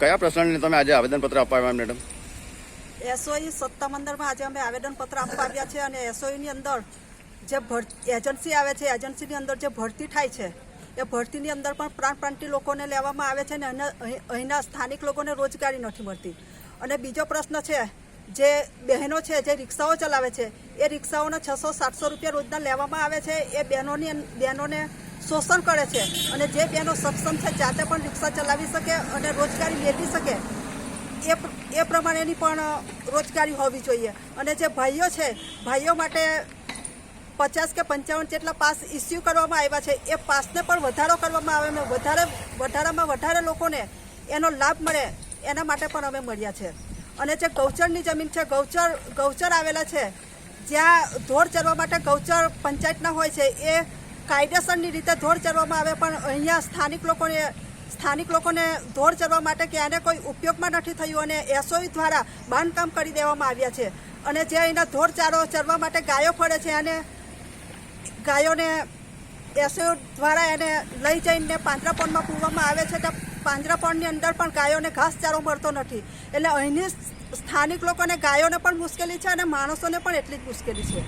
કયા પ્રશ્નને તમે આજે આવેદનપત્ર આપવા આવ્યા મેડમ? એસઓઈ સત્તામંદરમાં આજે અમે આવેદનપત્ર આપવા આવ્યા છે અને એસઓઈની અંદર જે એજન્સી આવે છે, એજન્સીની અંદર જે ભરતી થાય છે એ ભરતીની અંદર પણ પ્રાંતિય લોકોને લેવામાં આવે છે અને અહીંના સ્થાનિક લોકોને રોજગારી નથી મળતી. અને બીજો પ્રશ્ન છે, જે બહેનો છે જે રિક્ષાઓ ચલાવે છે એ રિક્ષાઓના 600-700 રૂપિયા રોજના લેવામાં આવે છે. એ બહેનોને શોષણ કરે છે અને જે બહેનો સક્ષમ છે જાતે પણ રિક્ષા ચલાવી શકે અને રોજગારી મેળવી શકે એ પ્રમાણેની પણ રોજગારી હોવી જોઈએ. અને જે ભાઈઓ છે, ભાઈઓ માટે 50 કે 55 જેટલા પાસ ઇસ્યુ કરવામાં આવ્યા છે. એ પાસને પણ વધારો કરવામાં આવે અને વધારામાં વધારે લોકોને એનો લાભ મળે એના માટે પણ અમે મળ્યા છે. અને જે ગૌચરની જમીન છે, ગૌચર આવેલા છે, જ્યાં ઢોર ચરવા માટે ગૌચર પંચાયતના હોય છે, એ કાયદેસરની રીતે ઢોર ચરવામાં આવે, પણ અહીંયા સ્થાનિક લોકોને ઢોર ચરવા માટે ક્યાંને કોઈ ઉપયોગમાં નથી થયું અને એસઓઈ દ્વારા બાંધકામ કરી દેવામાં આવ્યા છે. અને જે અહીંના ઢોર ચારો ચરવા માટે ગાયો ફરે છે અને ગાયોને એસઓઈ દ્વારા એને લઈ જઈને પાંજરાપોળમાં પૂરવામાં આવે છે. તો પાંજરાપોળની અંદર પણ ગાયોને ઘાસચારો મળતો નથી. એટલે અહીંની સ્થાનિક લોકોને ગાયોને પણ મુશ્કેલી છે અને માણસોને પણ એટલી જ મુશ્કેલી છે.